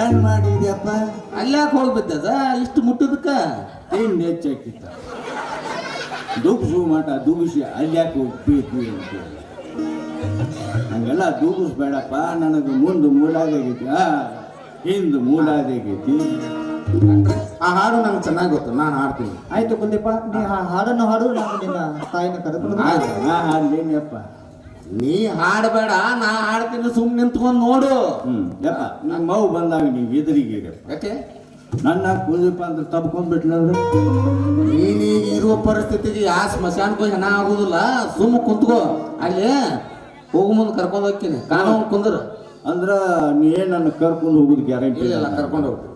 S1: ಏನ್ ಮಾಡಿದ್ಯಪ್ಪ?
S4: ಅಲ್ಯಾಕೆ ಹೋಗಿ ಬಿದ್ದದ ಇಷ್ಟು ಮುಟ್ಟದಕ್ಕ?
S1: ತಿಂಡಿ ಹೆಚ್ಚಾಕಿತ್ತ ದುಗ್ಸು ಮಠ ದುಗಿಸಿ ಅಲ್ಯಾಕೆ ಹೋಗ್ಬೇಕು ಅಂತ. ಹಂಗೆಲ್ಲ ದುಗಿಸ್ಬೇಡಪ್ಪ, ನನಗೆ ಮುಂದೆ ಮೂಲಾದಾಗೈತಿ ಹಿಂದೆ ಮೂಲಾದಾಗೈತಿ.
S4: ಆ ಹಾಡು ನಂಗೆ ಚೆನ್ನಾಗಿ ಗೊತ್ತು, ನಾನು ಹಾಡ್ತೀನಿ.
S3: ಆಯ್ತು ಕುಂದೀಪ, ನೀ ಹಾಡನ್ನು ಹಾಡು, ನಾನು ನಿನ್ನ ತಾಯಿನ ಕರೆದುಕೊಂಡು
S1: ನಾ ಹಾಡ್ಲೇನಪ್ಪ.
S4: ನೀ ಹಾಡಬೇಡ, ನಾ ಹಾಡ್ತೀನಿ, ಸುಮ್ಮನೆ ನಿಂತ್ಕೊಂಡು ನೋಡು.
S1: ಯಪ್ಪ ನಮ್ಮ ಮಗು ಬಂದಾಗ ನೀವು ಎದುರಿಗಿರಪ್ಪ.
S4: ಯಾಕೆ
S1: ನನ್ನ ಕುಲದೀಪ ಅಂತ ತಪ್ಕೊಂಡ್ಬಿಟ್ಲಂದ್ರೆ
S4: ನೀನೀಗ ಇರುವ ಪರಿಸ್ಥಿತಿಗೆ ಯಾ ಸ್ಮಶಾನಕ್ಕೂ ಹೆಣ ಆಗುದಿಲ್ಲ. ಸುಮ್ಮ ಕುಂತ್ಕೋ, ಅಲ್ಲಿ ಹೋಗು ಮುಂದೆ ಕರ್ಕೊಂಡು ಹೋಗ್ತೀನಿ. ಕಾನೂನು ಕುಂದ್ರ
S1: ಅಂದ್ರ ನೀ ಏನ್ ನನ್ನ ಕರ್ಕೊಂಡು ಹೋಗುದು ಗ್ಯಾರಂಟಿ
S4: ಇಲ್ಲ, ಕರ್ಕೊಂಡು ಹೋಗ್ತೀನಿ.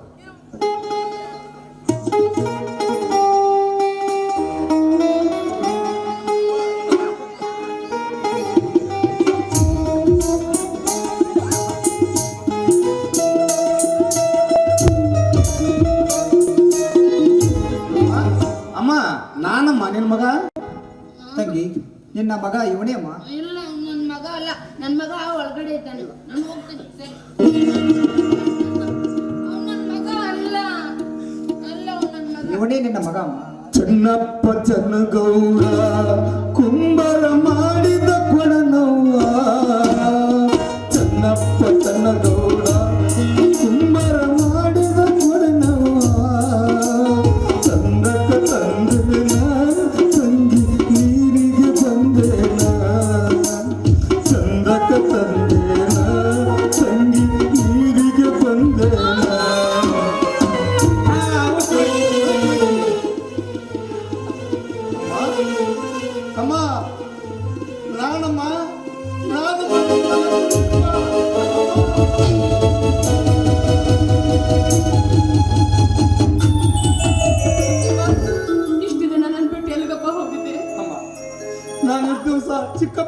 S4: ಅಮ್ಮ ನಾನಮ್ಮ ನಿನ್ ಮಗ.
S3: ತಂಗಿ, ನಿನ್ನ ಮಗ ಇವನೇ ಅಮ್ಮ.
S5: ಇಲ್ಲ ನನ್ನ ಮಗ ಅಲ್ಲ, ನನ್ನ ಮಗ ಒಳಗಡೆ ಇದ್ದಾನೆ. ನಾನು ಹೋಗ್ತೀನಿ ಸರಿ. ನನ್ನ ಮಗ ಅಲ್ಲ ಅಲ್ಲ ನನ್ನ ಮಗ.
S3: ಇವನೇ ನಿನ್ನ ಮಗ ಅಮ್ಮ.
S4: ಚೆನ್ನಪ್ಪ ಚೆನ್ನಗೌಡ ಕುಂಬರ ಮಾಡಿದ ಕೊಡನವ್ವ. ಚೆನ್ನಪ್ಪ ಚೆನ್ನಗೌಡ ಕುಂಬರ ಮಾಡಿದ ಕೊಡನವ್ವ. ಚಂದಕ ತಂದೇನ ತಂಗಿ ನೀರಿಗೆ ಬಂದೇನ. ಚಂದಕ ತಂದೇನ ತಂಗಿ ನೀರಿಗೆ ಬಂದೇನ. ಅಮ್ಮ ನಾನಮ್ಮ ನಾನು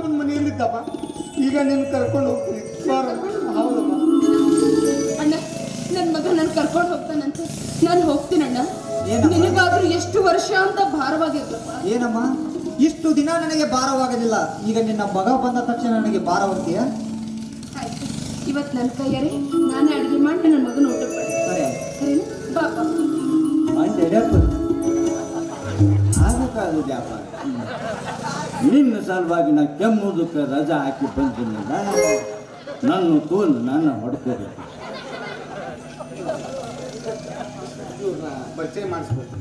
S4: ಅಪ್ಪನ ಮನೆಯಲ್ಲಿದ್ದಪ್ಪ. ಈಗ ನಿನ್ನ ಕರ್ಕೊಂಡು ಹೋಗ್ತೀನಿ ಹೌದಮ್ಮ.
S5: ಅಣ್ಣ ನನ್ನ ಮಗ ನನ್ನ ಕರ್ಕೊಂಡು ಹೋಗ್ತಾನಂತೆ. ನಾನು ಹೋಗ್ತೀನಣ್ಣ.
S3: ಏನಮ್ಮ?
S5: ನಿನಗಾದ್ರೂ ಎಷ್ಟು ವರ್ಷ ಅಂತ ಭಾರವಾಗಿರ್ಲಪ್ಪ.
S3: ಏನಮ್ಮ ಇಷ್ಟು ದಿನ ನನಗೆ ಭಾರವಾಗಲಿಲ್ಲ, ಈಗ ನಿನ್ನ ಮಗ ಬಂದ ತಕ್ಷಣ ನನಗೆ ಭಾರವಾಗ್ತೀಯ?
S5: ಆಯ್ತು, ಇವತ್ತು ನನ್ನ ಕೈಯಾರೆ ನಾನೇ ಅಡುಗೆ ಮಾಡಿ ನನ್ನ ಮಗನ ಊಟ ಮಾಡಿ.
S3: ಸರಿ
S5: ಸರಿನಾ ಬಾಪ?
S1: ಆಗಕ್ಕಾಗುದ್ಯಪ್ಪ. ನಿನ್ನ ಸಲುವಾಗಿ ನಾ ಕೆಮ್ಮುದಕ್ಕೆ ರಜಾ ಹಾಕಿ ಬಂದಿನಿಲ್ಲ. ನನ್ನ ತೋನು ನಾನು ಹೊಡ್ಕೋಬೇಕು.
S4: ಪರಿಚಯ ಮಾಡಿಸ್ಬೇಕು.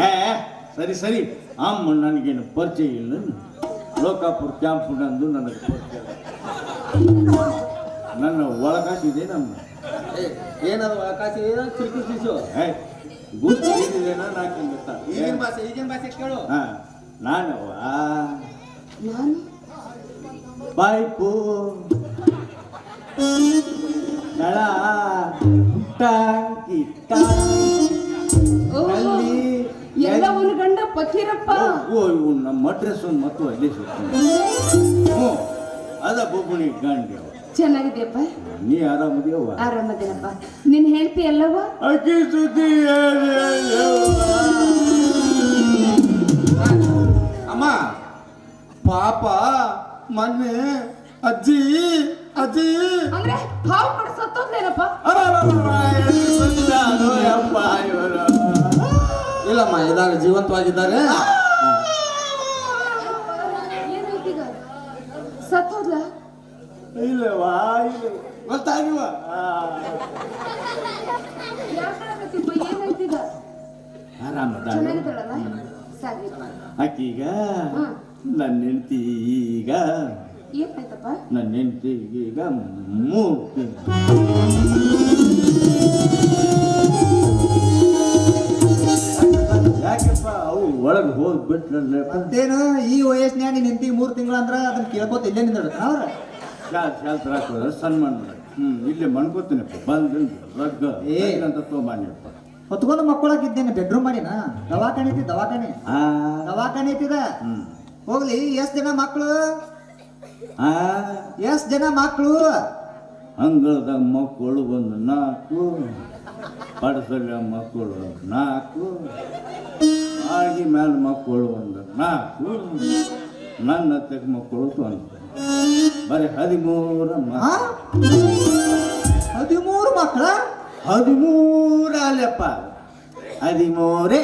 S1: ಏ ಸರಿ ಸರಿ, ಅಮ್ಮ ನನಗೇನು ಪರಿಚಯ ಇಲ್ಲ. ಲೋಕಾಪುರ ಕ್ಯಾಂಪ್ ನಂದು ನನಗೆ ಪರಿಚಯ ಇಲ್ಲ. ನನ್ನ ಒಳಗಾಸಿದೆ ನಮ್ಮ
S2: ಏನದು ಆಕಾಶ ಏನ ಚಿರ್ಕಿಸು
S1: ಏ ಗುರ್ತಿದೇನ ನಾಲ್ಕು
S2: ಈಗಿನ ಭಾಷೆ ಕೇಳು.
S1: ನಾನು
S5: ನಾನು
S1: ಪೈಪು ನಳ ಟಾಂಕಿ
S5: ಓಹೋ, ಎಲ್ಲ ಒಂದು ಗಂಡ ಪಕೀರಪ್ಪ.
S1: ಇವು ನಮ್ಮ ಅಡ್ರೆಸ್ ಮತ್ತು ಅಲ್ಲೇ ಸಿಗ್ತಾನೆ. ಹ್ಞೂ ಅದ ಬೊಬ್ಬಣಿ ಗಾಂಡಿ.
S5: ಚೆನ್ನಾಗಿದೆಯಪ್ಪ?
S1: ನೀ ಆರಾಮದಿಯವ್ವ?
S5: ಆರಾಮದೇನಪ್ಪ. ನಿನ್ ಹೇಳ್ತಿ ಅಲ್ಲವ?
S1: ಅಕ್ಕಿ ಸುದ್ದಿ
S4: ಅಮ್ಮ ಪಾಪ ಮೊನ್ನೆ ಅಜ್ಜಿ ಅಜ್ಜಿ
S5: ಅಂದ್ರೆ ಹಾವು ಕಡೆ ಸತ್ತೋದ್ಲೇನಪ್ಪ?
S2: ಇಲ್ಲಮ್ಮ ಇದಾಗ ಜೀವಂತವಾಗಿದ್ದಾರೆ.
S5: ಏನಾಯ್ತೀಗ? ಸತ್ತೋದ್ಲ?
S1: ಇಲ್ಲವಾ ಇಲ್ಲ ಗೊತ್ತಾಗಿವ.
S5: ಯಾಕಂತೀಪ? ಏನಾಯ್ತೀಗ?
S1: ಆರಾಮದ
S5: ಚೆನ್ನಾಗಿದ್ದಾಳಲ್ಲ? ಸರಿ.
S1: ಆಕೀಗ
S5: ಹಾ.
S1: ನನ್ನ ಹೆಂಡತಿ ಈಗ
S5: ಏನಾಯ್ತಪ್ಪ?
S1: ನನ್ನ ಹೆಂಡತಿಗೆ ಈಗ 3 ತಿಂಗಳು. ಯಾಕೆಪ್ಪ ಅವು ಒಳಗೆ ಹೋಗ್ಬಿಟ್ರಲ್ಲ.
S3: ಮತ್ತೇನು ಈ ವಯಸ್ಸಿನ ನೀನ್ ನಿಂತಿ 3 ತಿಂಗಳು ಅಂದ್ರ ಅದನ್ನ ಕೇಳ್ಕೊತ ಇಲ್ಲೇ ನಿಂದ ಅವ್ರ
S1: ಶಾಸ್ತ್ರ ಹಾಕೋದ್ರೆ ಸನ್ಮಾನ ಮಾಡಿ. ಇಲ್ಲೇ ಮನ್ಕೋತೀನಪ್ಪ. ಬಂದು ರಗ್ಗ ಅಂತ ತೊಗೊಂಬಾನಿಯಪ್ಪ.
S3: ಹೊತ್ಕೊಂಡು ಮಕ್ಕಳಾಗಿದ್ದೇನೆ ಬೆಡ್ರೂಮ್ ಮಾಡಿನ. ದವಾಖಾನೆ ಐತಿ ದವಾಖಾನೆ ದವಾಖಾನೆ ಐತಿದ. ಹೋಗ್ಲಿ ಎಷ್ಟ್ ಜನ ಮಕ್ಕಳು? ಎಷ್ಟ್ ಜನ ಮಕ್ಕಳು?
S1: ಅಂಗಳದಾಗ ಮಕ್ಕಳು ಒಂದು 4, ಪಡಸಲ ಮಕ್ಕಳು 4, ಆಗಿ ಮೇಲೆ ಮಕ್ಕಳು ಒಂದು 4, ನನ್ನ ತೆಗೆ ಮಕ್ಕಳು 1. ಬರೀ 13 ಮಕ್ಕಳು.
S3: 13 ಮಕ್ಕಳ?
S1: 13 ಅಲ್ಲಪ್ಪ, 13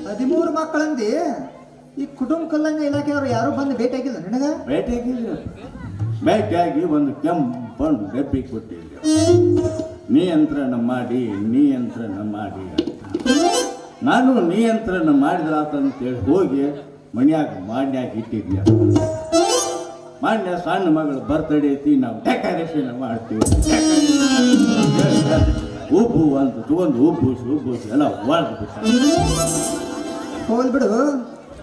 S3: 13 ಮಕ್ಕಳಂದಿ. ಈ ಕುಟುಂಬ ಕಲ್ಯಾಣ ಇಲಾಖೆಯವರು ಯಾರು ಬಂದು ಭೇಟಿ ಆಗಿಲ್ಲ ನಿನಗ?
S1: ಭೇಟಿಯಾಗಿ ಒಂದು ಕೆಂಪನ್ನು ಡಬ್ಬಿ ಕೊಟ್ಟಿದ್ದೆ. ನಿಯಂತ್ರಣ ಮಾಡಿ ನಾನು ನಿಯಂತ್ರಣ ಮಾಡಿದ್ರಾತಂತೇಳಿ ಹೋಗಿ ಮನ್ಯಾಗ ಮಾಡ್ಯಾಗ ಇಟ್ಟಿದ್ದೆ. ಮಾನ್ಯ ಸಣ್ಣ ಮಗಳು ಬರ್ತಡೇ ಐತಿ, ನಾವು ಡೆಕೋರೇಷನ್ ಮಾಡ್ತೀವಿ. ಉಬ್ಬು ಅಂತ ತಗೊಂಡು ಉಬ್ಬೂಸಿ ಎಲ್ಲ ಒಳಗೆ ಬಿಟ್ಟ.
S3: ಹೋಗ್ಲಿ ಬಿಡು.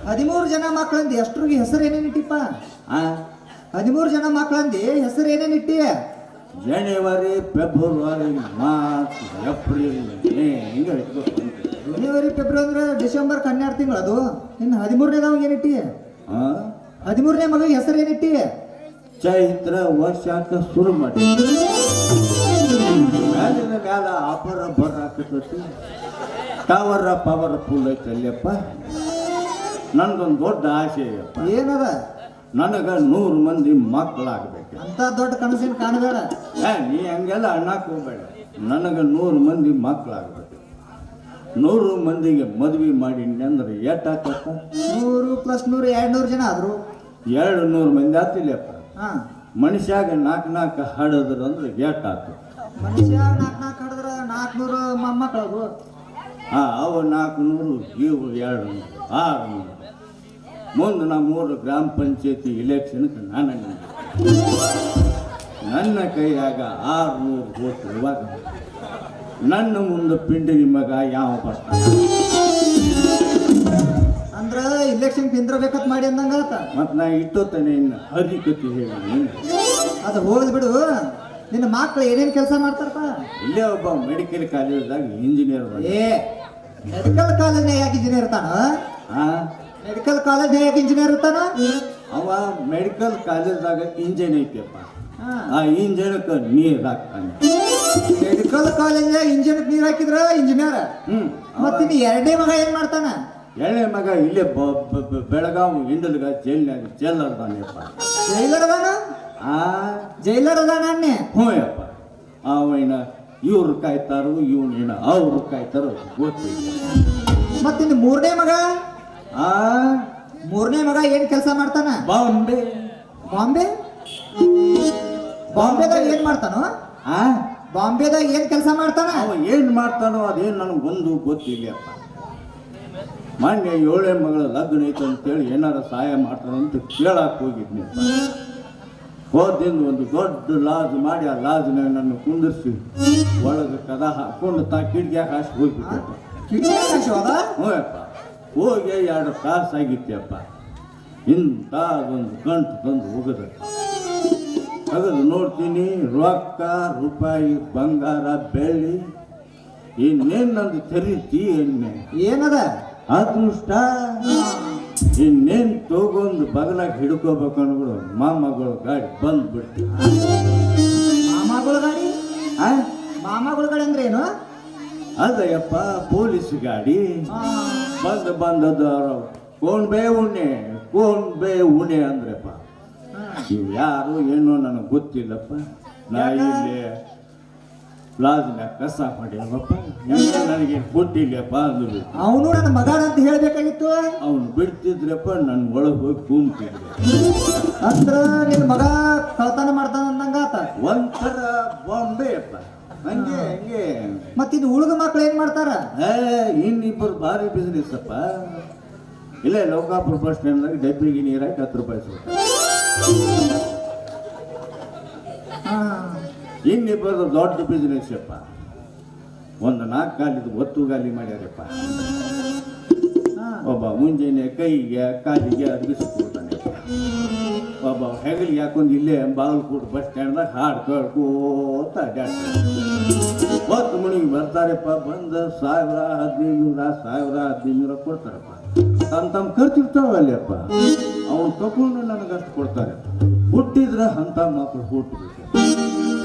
S3: 13 ಜನ ಮಕ್ಕಳಂದಿ. ಎಷ್ಟ್ರಿಗೆ ಹೆಸರು ಏನೇನಿಟ್ಟಿಪ್ಪ? 13 ಜನ ಮಕ್ಕಳಂದಿ ಹೆಸರು ಏನೇನಿಟ್ಟಿ?
S1: ಜನವರಿ, ಫೆಬ್ರವರಿ, ಮಾರ್ಚ್, ಏಪ್ರಿಲ್, ಮೇ ಹಿಂಗೆ ಇಟ್ಕೊಂಡು.
S3: ಜನವರಿ ಫೆಬ್ರವರಿ ಅಂದ್ರೆ ಡಿಸೆಂಬರ್ 12 ತಿಂಗಳು. ಅದು ಇನ್ನು 13ನೇದವಾಗ ಏನಿಟ್ಟಿ? 13ನೇ ಮಗ ಹೆಸರು ಏನಿಟ್ಟಿ?
S1: ಚೈತ್ರ ವರ್ಷಾಕ ಶುರು ಮಾಡಿ ಮ್ಯಾಲಿನ ಮ್ಯಾಲ ಆಫರ್ ಬರಾಕತೈತಿ. ಟವರ್ ಪವರ್ಫುಲ್ ಐತಲ್ಲಪ್ಪ. ನನ್ಗೊಂದು ದೊಡ್ಡ ಆಸೆ ಅಯ್ಯಪ್ಪ.
S3: ಏನದ?
S1: ನನಗೆ 100 ಮಂದಿ ಮಕ್ಕಳಾಗಬೇಕು.
S3: ಅಂತ ದೊಡ್ಡ ಕನಸಿನ ಕಾಣಬೇಡ.
S1: ನೀ ಹಂಗೆಲ್ಲ ಅಣ್ಣಕ್ಕೆ ಹೋಗ್ಬೇಡ. ನನಗೆ 100 ಮಂದಿ ಮಕ್ಕಳಾಗಬೇಕು. 100 ಮಂದಿಗೆ ಮದ್ವೆ ಮಾಡೀನಿ ಅಂದ್ರೆ ಎಷ್ಟಾಗ್ತಕ್ಕ?
S3: 100 + 100 200 ಜನ ಆದ್ರು.
S1: 200 ಮಂದಿ ಆತಿಲ್ಲಪ್ಪ.
S3: ಹಾ,
S1: ಮನುಷ್ಯಾಗ 4 ಹಾಡಿದ್ರು ಅಂದ್ರೆ ಎಷ್ಟಾಗ್ತದೆ?
S3: ಮನುಷ್ಯ 4 ಕಡಿದ್ರ 400 ಮೊಮ್ಮಕ್ಕಳು.
S1: ಅವು 400, ಇವು 200, 600. ಮುಂದೆ ನಾ 3 ಗ್ರಾಮ ಪಂಚಾಯತಿ ಇಲೆಕ್ಷನ್ಗೆ ನನ್ನ ಕೈಯಾಗ 600 ವೋಟ್ ಇರುವಾಗ ನನ್ನ ಮುಂದೆ ಪಿಂಡಿ ಮಗ ಯಾವ ಬರ್ತಾನೆ?
S3: ಅಂದ್ರ ಇಲೆಕ್ಷನ್ ನಿಂದ್ರಬೇಕಂತ ಮಾಡಿ ಅಂದಂಗ ಆತ.
S1: ಮತ್ತು ನಾ ಇಟ್ಟೋತಾನೆ ಇನ್ನು ಹರಿಕತಿ ಹೇಳಿ.
S3: ಅದು ಹೋಗ್ಲಿ ಬಿಡು. ನಿನ್ನ ಮಕ್ಳು ಏನೇನ್ ಕೆಲಸ ಮಾಡ್ತಾರಪ್ಪ?
S1: ಇಲ್ಲೇ ಒಬ್ಬ ಮೆಡಿಕಲ್ ಕಾಲೇಜ್ದಾಗ ಇಂಜಿನಿಯರ್.
S3: ಮೆಡಿಕಲ್ ಕಾಲೇಜ್ನ ಯಾಕೆ ಇಂಜಿನಿಯರ್ ಇರ್ತಾನ? ಮೆಡಿಕಲ್ ಕಾಲೇಜ್ ಯಾಕೆ ಇಂಜಿನಿಯರ್ ಇರ್ತಾನ
S1: ಅವ ಮೆಡಿಕಲ್ ಕಾಲೇಜ್ದಾಗ ಇಂಜಿನ್ ಐತಿಯಪ್ಪ.
S3: ಹಾ.
S1: ಆ ಇಂಜಿನಕ್ಕೆ ನೀರು ಹಾಕ್ತಾನೆ.
S3: ಮೆಡಿಕಲ್ ಕಾಲೇಜ್ ಇಂಜಿನ್ ನೀರ್ ಹಾಕಿದ್ರ ಇಂಜಿನಿಯರ್. ಮತ್ತಿನ್ನು ಎರಡನೇ ಮಗ ಏನ್ ಮಾಡ್ತಾನ?
S1: ಎಳೆ ಮಗ ಇಲ್ಲೇ ಬೆಳಗಾವಿ ಹಿಂಡಲ್ಗ ಜೈಲರ್ ಅದಾನೆಪ್ಪ.
S3: ಜೈಲರ್ ಅದಾನ?
S1: ಆ
S3: ಜೈಲರ್ ಅದಾನ ಅನ್ನೆ.
S1: ಹ್ಞೂ ಯಪ್ಪ. ಅವೇನ ಇವ್ರು ಕಾಯ್ತಾರೋ ಇವನೇನ ಅವ್ರು ಕಾಯ್ತಾರೋ ಗೊತ್ತಿಲ್ಲ.
S3: ಮತ್ತಿನ್ನು ಮೂರನೇ ಮಗ?
S1: ಆ
S3: ಮೂರನೇ ಮಗ ಏನ್ ಕೆಲಸ ಮಾಡ್ತಾನ?
S1: ಬಾಂಬೆ.
S3: ಬಾಂಬೆ? ಬಾಂಬೆದಾಗ ಏನ್ ಮಾಡ್ತಾನೋ?
S1: ಆ
S3: ಬಾಂಬೆದಾಗ ಏನ್ ಕೆಲಸ ಮಾಡ್ತಾನ?
S1: ಅವ ಏನ್ ಮಾಡ್ತಾನೋ ಅದೇನು ನನಗೊಂದು ಗೊತ್ತಿಲ್ಲಪ್ಪ. ಮೊನ್ನೆ 7ನೇ ಮಗಳ ಲಗ್ನ ಐತೆ ಅಂತೇಳಿ ಏನಾರ ಸಹಾಯ ಮಾಡ್ತಾನಂತ ಕೇಳಕ್ಕೆ ಹೋಗಿದ್ನಪ್ಪ. ಹೋದಿಂದ ಒಂದು ದೊಡ್ಡ ಲಾಜ್ ಮಾಡಿ ಆ ಲಾಜ್ನಾಗ ನನ್ನ ಕುಂದಿರ್ಸಿ ಒಳಗೆ ಕದ ಹಾಕೊಂಡು ಕಿಡಿಗ್ಯಾಗ ಹಾಸಿ ಹೋಗ್ಬಿಟ್ಟಪ್ಪ. ಹ್ಞೂ ಅಪ್ಪ. ಹೋಗಿ 2 ತಾಸು ಆಗಿತ್ತಪ್ಪ. ಇಂಥ ಒಂದು ಗಂಟು ತಂದು ಹೋಗದಪ್ಪ. ತೆಗೆದು ನೋಡ್ತೀನಿ, ರೊಕ್ಕ ರೂಪಾಯಿ ಬಂಗಾರ ಬೆಳ್ಳಿ ಇನ್ನೇನು ನಂದು ತೆರೀತಿ ಎಣ್ಣೆ
S3: ಏನದ
S1: ಅದೃಷ್ಟ ಇನ್ನೇನು ತಗೊಂಡು ಬಗಲಾಗ ಹಿಡ್ಕೋಬೇಕು ಅನ್ಬಿಡು ಮಾಮಗಳು ಗಾಡಿ ಬಂದ್ಬಿಡ್ತು.
S3: ಮಾಮಾಗಳ ಗಾಡಿ? ಮಾಮಾಗಳ ಗಾಡಿ ಅಂದ್ರೆ ಏನು?
S1: ಅದಯ್ಯಪ್ಪ ಪೊಲೀಸ್ ಗಾಡಿ ಬಂದದ ಕೋಣ್ಬೇ ಉಣ್ಣೆ ಅಂದ್ರಪ್ಪ. ಇವು ಯಾರು ಏನೋ ನನಗೆ ಗೊತ್ತಿಲ್ಲಪ್ಪ. ನಾ ಇಲ್ಲಿ ಲಾಜ್ನಾಗ ಕಸ ಮಾಡಿಲ್ಲಪ್ಪ. ನನಗೆ ಗೊತ್ತಿಲ್ಲಪ್ಪ ಅಂದ್ರು.
S3: ಅವನು ನನ್ನ ಮಗ ಅಂತ ಹೇಳ್ಬೇಕಾಗಿತ್ತು.
S1: ಅವನು ಬಿಡ್ತಿದ್ರಪ್ಪ, ನನ್ನ ಒಳಗೆ ಹೋಗಿ ಕೂಮ್ತಿದ್ರೆ.
S3: ಅಂದ್ರ ನಿನ್ ಮಗ ಕಳ್ತನ ಮಾಡ್ತಾನ ಅಂದಂಗಾತ.
S1: ಒಂಥರ ಬಾಂಬೆ ಅಪ್ಪ. ಹಂಗೆ ಹಂಗೆ.
S3: ಮತ್ತಿದು ಉಳಿದ ಮಕ್ಳು ಏನ್ ಮಾಡ್ತಾರ?
S1: ಇನ್ನಿಬ್ಬರು ಭಾರಿ ಬಿಸ್ನೆಸ್ ಅಪ್ಪ. ಇಲ್ಲೇ ಲೋಕಾಪುರ ಬಸ್ ಸ್ಟ್ಯಾಂಡ್ದಾಗ ಡಬ್ಬಿಗೆ ನೀರು ಹಾಕಿ 10 ರೂಪಾಯಿ ಸಿಗ್ತಾರೆ. ಇನ್ನಿಬ್ಬರು ದೊಡ್ಡ ಬಿಸ್ನೆಸ್ ಅಪ್ಪ. ಒಂದು 4 ಗಾಲಿದು ಒತ್ತು ಗಾಲಿ ಮಾಡ್ಯಾರಪ್ಪ. ಒಬ್ಬ ಮುಂಜಾನೆ ಕೈಗೆ ಕಾಲಿಗೆ ಅರ್ಗಿಸ್ಕೊಡ್ತಾನೆ. ಒಬ್ಬ ಹೆಗಲಿಗೆ ಹಾಕೊಂಡು ಇಲ್ಲೇ ಬಾಗಲಕೋಟೆ ಬಸ್ ಸ್ಟ್ಯಾಂಡ್ದಾಗ ಹಾಡು ಕೇಳ್ಕೋತ ಅಡ್ಡಾಡ್ತಾರೆ. 10 ಮಣಿಗೆ ಬರ್ತಾರಪ್ಪ. ಬಂದ 1000-1500 ಕೊಡ್ತಾರಪ್ಪ. ತಮ್ಮ ಖರ್ಚಿರ್ತಾವಲ್ಲಿ ಅಪ್ಪ. ಅವ್ನು ತಗೊಂಡು ನನಗಷ್ಟು ಕೊಡ್ತಾರೆ. ಹುಟ್ಟಿದ್ರೆ ಅಂಥ ಮಕ್ಕಳು ಹುಟ್ಟಬೇಕು.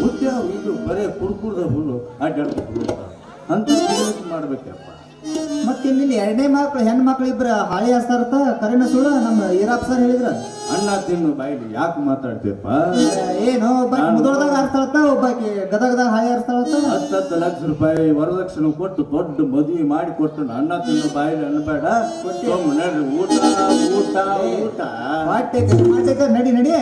S1: ಹುಟ್ಟ್ಯಾವ ಇದು ಬರೇ ಕುಡ್ಕುಡ್ದ ಹುಲ್ಲು ಅಡ್ಡಾಡ್ಕೊಂಡು ಅಂತ ಮಾಡ್ಬೇಕಪ್ಪ.
S3: ಮತ್ತೆ ನಿನ್ನ ಎರಡನೇ ಮಕ್ಳು ಹೆಣ್ಣು ಮಕ್ಳು ಇಬ್ರು ಹಾಳಿ ಹಸ್ತಾರತ್ತ ಕರೆನ ಸುಳ್ಳ ನಮ್ಮ ಈರಪ್ಪ ಸರ್ ಹೇಳಿದ್ರ.
S1: ಅಣ್ಣ ತಿನ್ನು ಬಾಯಿಲಿ ಯಾಕೆ ಮಾತಾಡ್ತೀಯಪ್ಪ?
S3: ಏನು ಒಬ್ಬಾಕಿ ಮುದೋಳದಾಗ ಹಾರಿಸ್ತಾಳತ್ತ, ಒಬ್ಬಾಕಿ ಗದಗದಾಗ ಹಾಳಿ ಹಾರಿಸ್ತಾಳತ್ತ.
S1: 10 ಲಕ್ಷ ರೂಪಾಯಿ ವರದಕ್ಷಿಣೆ ಕೊಟ್ಟು ದೊಡ್ಡ ಮದುವೆ ಮಾಡಿ ಕೊಟ್ಟು ಅಣ್ಣ ತಿನ್ನು ಬಾಯಿಲಿ ಅನ್ಬೇಡ. ಊಟ ಊಟ ಊಟ
S3: ನಡಿ ನಡಿ.